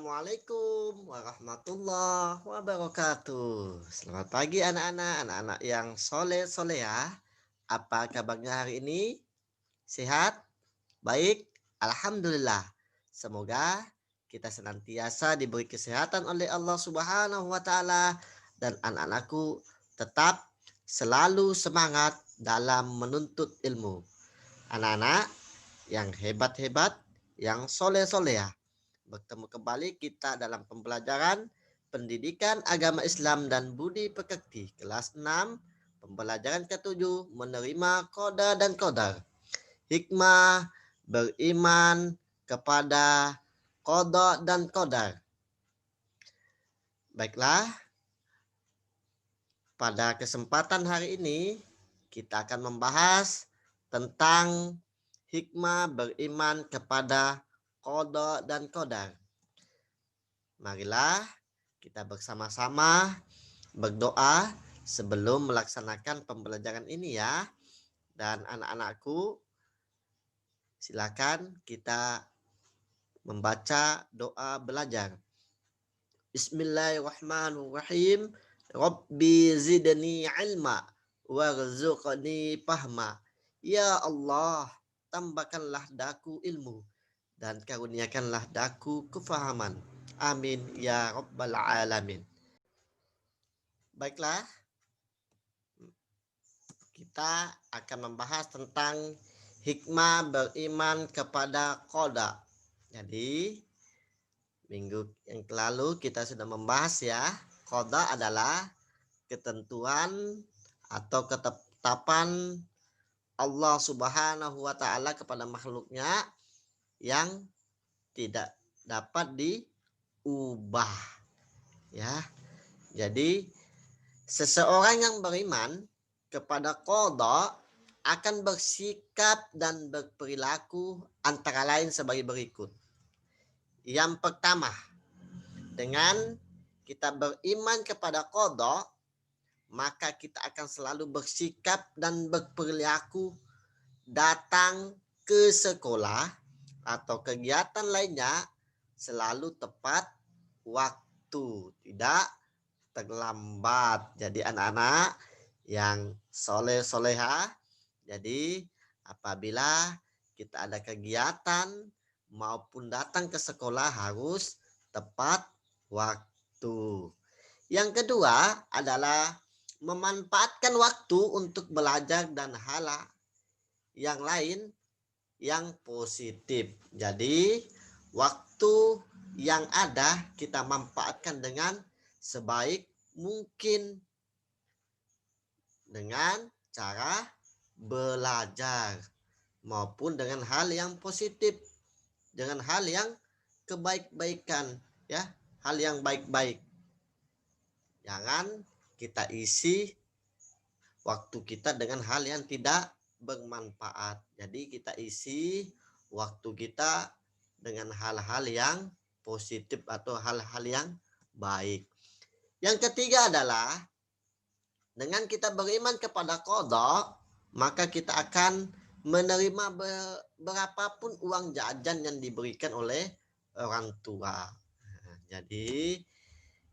Assalamualaikum warahmatullahi wabarakatuh. Selamat pagi anak-anak yang soleh solehah. Apa kabarnya hari ini? Sehat? Baik? Alhamdulillah. Semoga kita senantiasa diberi kesehatan oleh Allah Subhanahu wa taala dan anak-anakku tetap selalu semangat dalam menuntut ilmu. Anak-anak yang hebat-hebat, yang soleh-solehah. Bertemu kembali kita dalam pembelajaran Pendidikan Agama Islam dan Budi Pekerti kelas 6, pembelajaran ke-7, menerima qada dan qadar. Hikmah beriman kepada qada dan qadar. Baiklah, pada kesempatan hari ini kita akan membahas tentang hikmah beriman kepada qada dan qadar. Marilah kita bersama-sama berdoa sebelum melaksanakan pembelajaran ini ya. Dan anak-anakku, silakan kita membaca doa belajar. Bismillahirrahmanirrahim. Rabbi zidni ilma warzuqni fahma. Ya Allah, tambahkanlah daku ilmu dan karuniakanlah daku kefahaman. Amin ya rabbal alamin. Baiklah, kita akan membahas tentang hikmah beriman kepada qada. Jadi, minggu yang lalu kita sudah membahas ya, qada adalah ketentuan atau ketetapan Allah Subhanahu wa taala kepada makhluknya yang tidak dapat diubah. Ya. Jadi, seseorang yang beriman kepada qada akan bersikap dan berperilaku antara lain sebagai berikut. Yang pertama, dengan kita beriman kepada qada, maka kita akan selalu bersikap dan berperilaku datang ke sekolah atau kegiatan lainnya selalu tepat waktu, tidak terlambat. Jadi anak-anak yang soleh-soleha, jadi apabila kita ada kegiatan maupun datang ke sekolah harus tepat waktu. Yang kedua adalah memanfaatkan waktu untuk belajar dan hal yang lain yang positif. Jadi waktu yang ada kita manfaatkan dengan sebaik mungkin dengan cara belajar maupun dengan hal yang positif, dengan hal yang kebaik-baikan ya, hal yang baik-baik. Jangan kita isi waktu kita dengan hal yang tidak bermanfaat. Jadi kita isi waktu kita dengan hal-hal yang positif atau hal-hal yang baik. Yang ketiga adalah dengan kita beriman kepada qada, maka kita akan menerima berapapun uang jajan yang diberikan oleh orang tua. Jadi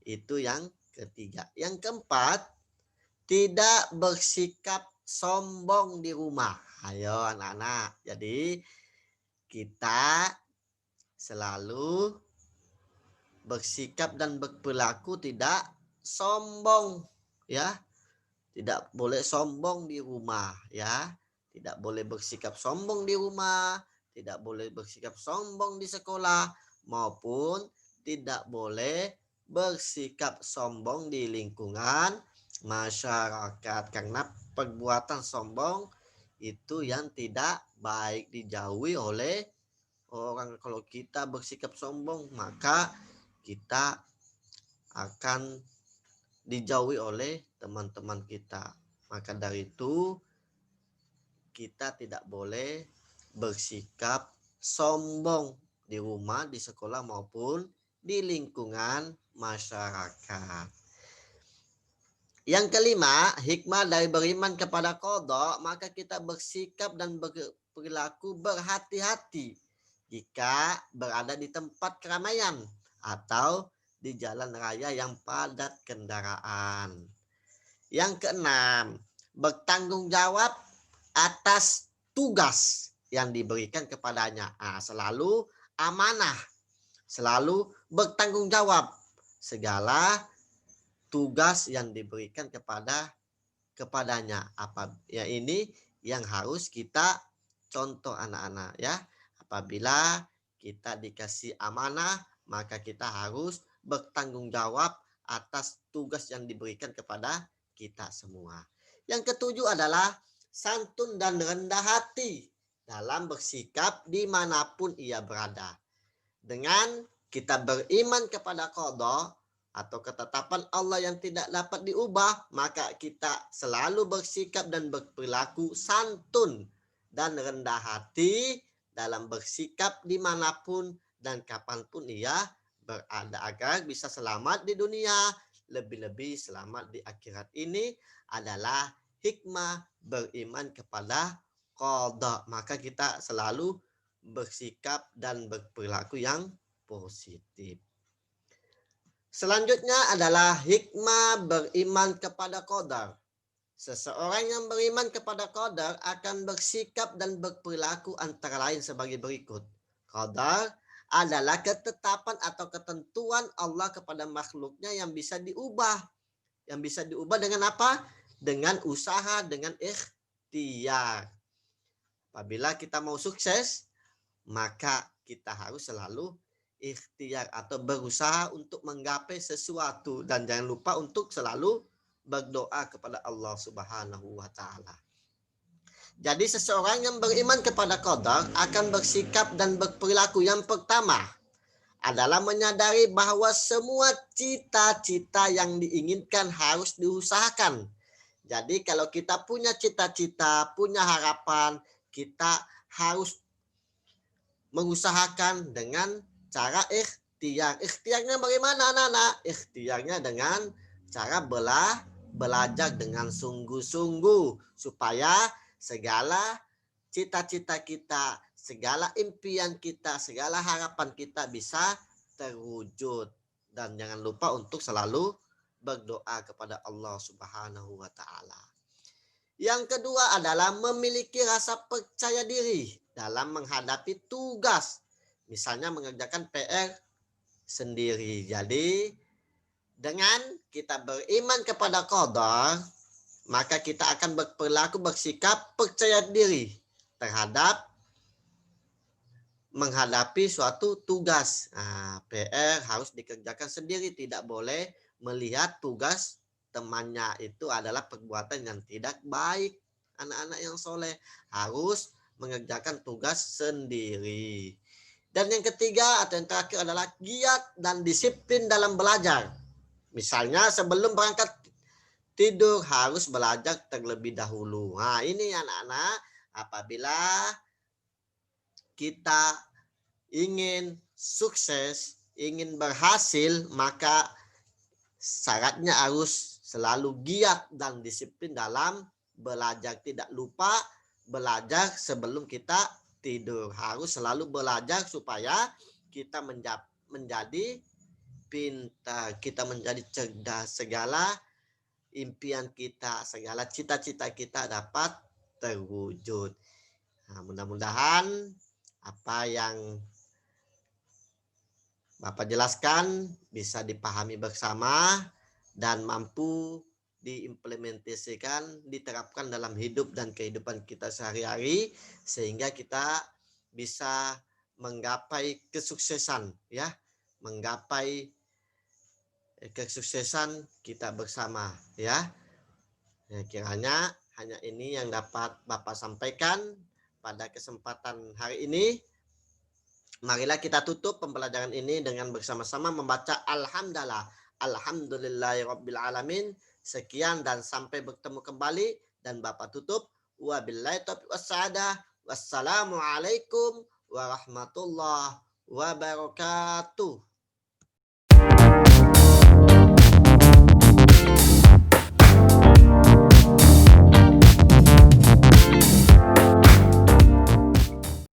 itu yang ketiga. Yang keempat, tidak bersikap sombong di rumah. Ayo anak-anak. Jadi kita selalu bersikap dan berperilaku tidak sombong ya. Tidak boleh sombong di rumah ya. Tidak boleh bersikap sombong di rumah, tidak boleh bersikap sombong di sekolah, maupun tidak boleh bersikap sombong di lingkungan masyarakat. Karena perbuatan sombong itu yang tidak baik, dijauhi oleh orang. Kalau kita bersikap sombong, maka kita akan dijauhi oleh teman-teman kita. Maka dari itu kita tidak boleh bersikap sombong di rumah, di sekolah maupun di lingkungan masyarakat. Yang kelima, hikmah dari beriman kepada qada, maka kita bersikap dan berperilaku berhati-hati jika berada di tempat keramaian atau di jalan raya yang padat kendaraan. Yang keenam, bertanggung jawab atas tugas yang diberikan kepadanya. Selalu amanah, selalu bertanggung jawab segala tugas yang diberikan kepadanya. Ya ini yang harus kita contoh anak-anak ya. Apabila kita dikasih amanah, maka kita harus bertanggung jawab atas tugas yang diberikan kepada kita semua. Yang ketujuh adalah santun dan rendah hati dalam bersikap dimanapun ia berada. Dengan kita beriman kepada qada atau ketetapan Allah yang tidak dapat diubah, maka kita selalu bersikap dan berperilaku santun dan rendah hati dalam bersikap dimanapun dan kapanpun ia berada, agar bisa selamat di dunia, lebih-lebih selamat di akhirat. Ini adalah hikmah beriman kepada qada. Maka kita selalu bersikap dan berperilaku yang positif. Selanjutnya adalah hikmah beriman kepada qadar. Seseorang yang beriman kepada qadar akan bersikap dan berperilaku antara lain sebagai berikut. Qadar adalah ketetapan atau ketentuan Allah kepada makhluknya yang bisa diubah. Yang bisa diubah dengan apa? Dengan usaha, dengan ikhtiar. Apabila kita mau sukses, maka kita harus selalu ikhtiar atau berusaha untuk menggapai sesuatu, dan jangan lupa untuk selalu berdoa kepada Allah Subhanahu wa taala. Jadi seseorang yang beriman kepada qadar akan bersikap dan berperilaku yang pertama adalah menyadari bahwa semua cita-cita yang diinginkan harus diusahakan. Jadi kalau kita punya cita-cita, punya harapan, kita harus mengusahakan dengan cara ikhtiar. Ikhtiarnya bagaimana anak-anak? Ikhtiarnya dengan cara belajar dengan sungguh-sungguh supaya segala cita-cita kita, segala impian kita, segala harapan kita bisa terwujud. Dan jangan lupa untuk selalu berdoa kepada Allah Subhanahu wa taala. Yang kedua adalah memiliki rasa percaya diri dalam menghadapi tugas. Misalnya mengerjakan PR sendiri. Jadi dengan kita beriman kepada qadar, maka kita akan berperilaku, bersikap percaya diri terhadap menghadapi suatu tugas. PR harus dikerjakan sendiri, tidak boleh melihat tugas temannya itu adalah perbuatan yang tidak baik. Anak-anak yang soleh harus mengerjakan tugas sendiri. Dan yang ketiga atau yang terakhir adalah giat dan disiplin dalam belajar. Misalnya sebelum berangkat tidur harus belajar terlebih dahulu. Ini anak-anak, apabila kita ingin sukses, ingin berhasil, maka syaratnya harus selalu giat dan disiplin dalam belajar. Tidak lupa belajar sebelum kita tidur. Harus selalu belajar supaya kita menjadi pintar, kita menjadi cerdas. Segala impian kita, segala cita-cita kita dapat terwujud. Mudah-mudahan apa yang Bapak jelaskan bisa dipahami bersama dan mampu diimplementasikan, diterapkan dalam hidup dan kehidupan kita sehari-hari, sehingga kita bisa menggapai kesuksesan, ya, menggapai kesuksesan kita bersama, ya. Kiranya hanya ini yang dapat Bapak sampaikan pada kesempatan hari ini. Marilah kita tutup pembelajaran ini dengan bersama-sama membaca Alhamdulillah. Alhamdulillahirabbil alamin. Sekian dan sampai bertemu kembali, dan Bapak tutup. Wabillahi taufiq wassadah. Wassalamualaikum warahmatullahi wabarakatuh.